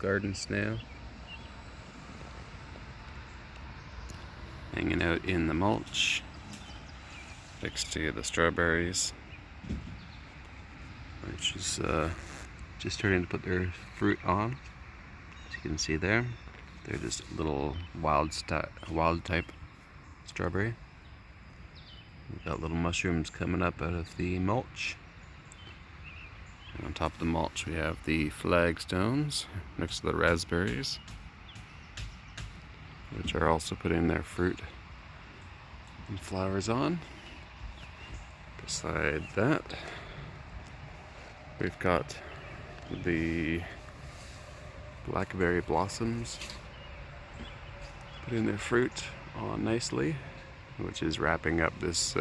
garden snail. Hanging out in the mulch next to the strawberries, which is just starting to put their fruit on. As you can see there, they're just little wild type strawberry. We've got little mushrooms coming up out of the mulch. And on top of the mulch we have the flagstones next to the raspberries, which are also putting their fruit and flowers on. Beside that, we've got the blackberry blossoms putting their fruit on nicely, which is wrapping up this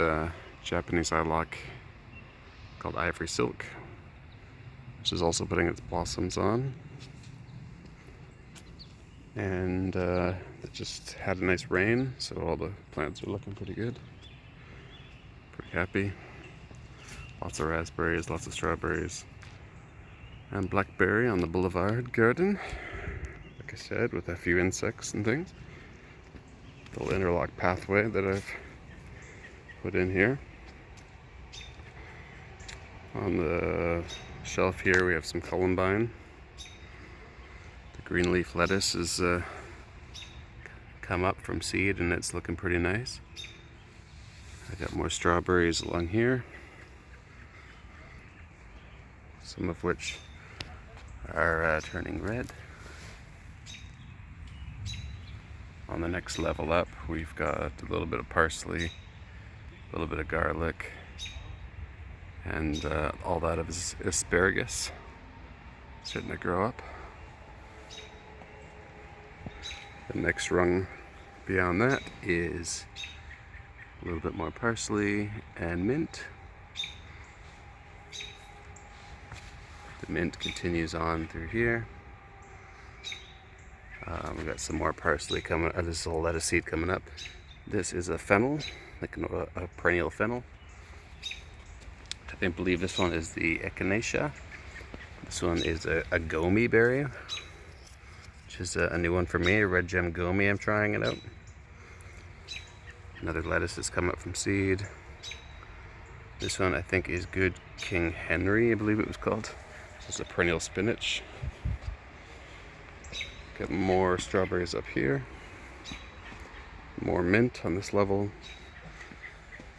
Japanese lilac called ivory silk, which is also putting its blossoms on. And it just had a nice rain, so all the plants are looking pretty good. Pretty happy. Lots of raspberries, lots of strawberries, and blackberry on the boulevard garden. Like I said, with a few insects and things. The little interlock pathway that I've put in here. On the shelf here we have some columbine. The green leaf lettuce is come up from seed and it's looking pretty nice. I got more strawberries along here, some of which are turning red. On the next level up we've got a little bit of parsley, a little bit of garlic, and all that is asparagus starting to grow up. The next rung beyond that is a little bit more parsley and mint. The mint continues on through here. We've got some more parsley coming. This is a lettuce seed coming up. This is a fennel, like a perennial fennel. I believe this one is the echinacea. This one is a gomi berry, which is a new one for me, a red gem gomi. I'm trying it out. Another lettuce has come up from seed. This one I think is Good King Henry, I believe it was called. This is a perennial spinach. Got more strawberries up here. More mint on this level.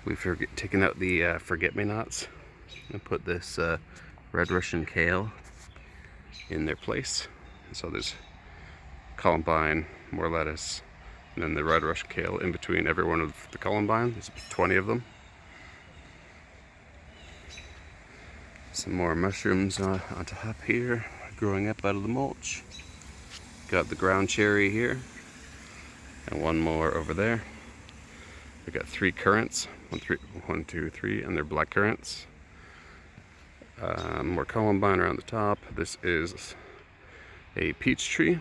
We've taken out the forget-me-nots and put this red Russian kale in their place. So there's columbine, more lettuce, and then the red Russian kale in between every one of the columbine. There's 20 of them. Some more mushrooms on top here, growing up out of the mulch. Got the ground cherry here, and one more over there. We got 3 currants, 1, 2, 3, and they're black currants. More columbine around the top. This is a peach tree,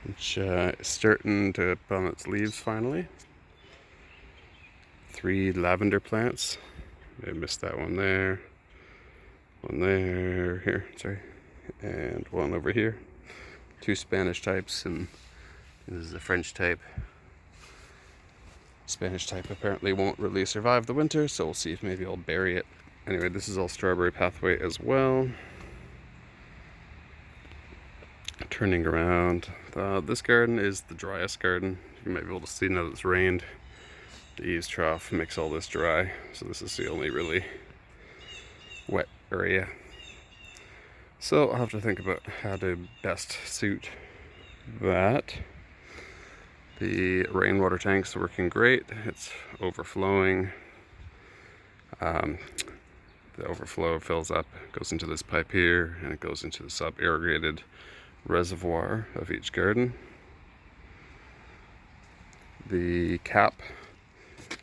which is starting to put on its leaves finally. 3 lavender plants. I missed that one there. One there, here, sorry. And one over here. 2 Spanish types, and this is the French type. Spanish type apparently won't really survive the winter, so we'll see if maybe I'll bury it. Anyway, this is all strawberry pathway as well. Turning around, this garden is the driest garden. You might be able to see now that it's rained. The eaves trough makes all this dry, so this is the only really wet area. So I'll have to think about how to best suit that. The rainwater tank's working great. It's overflowing. The overflow fills up, goes into this pipe here, and it goes into the sub-irrigated reservoir of each garden. The cap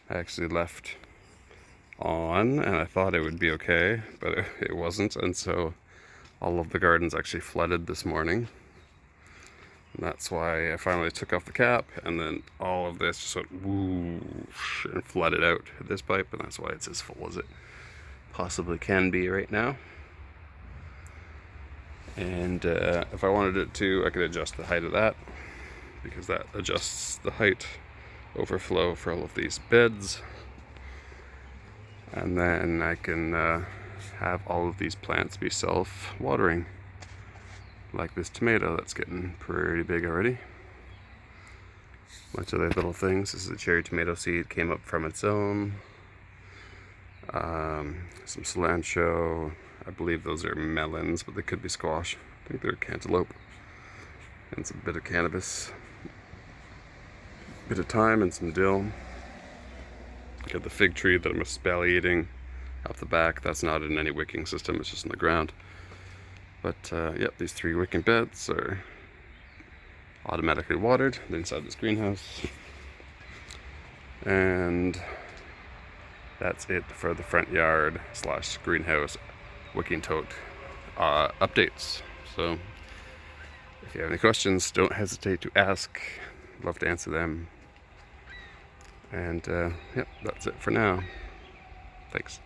I actually left on, and I thought it would be okay, but it wasn't, and so all of the gardens actually flooded this morning. And that's why I finally took off the cap, and then all of this just went whoosh and flooded out this pipe, and that's why it's as full as it possibly can be right now. And if I wanted it to, I could adjust the height of that, because that adjusts the height overflow for all of these beds. And then I can have all of these plants be self-watering, like this tomato that's getting pretty big already. Bunch of other little things. This is a cherry tomato seed, came up from its own. Some cilantro. I believe those are melons, but they could be squash. I think they're cantaloupe. And some bit of cannabis. Bit of thyme and some dill. Got the fig tree that I'm especially eating up the back. That's not in any wicking system, it's just in the ground. But yep, these 3 wicking beds are automatically watered inside this greenhouse. And that's it for the front yard / greenhouse wicking tote updates. So if you have any questions, don't hesitate to ask. I'd love to answer them. And yep, that's it for now. Thanks.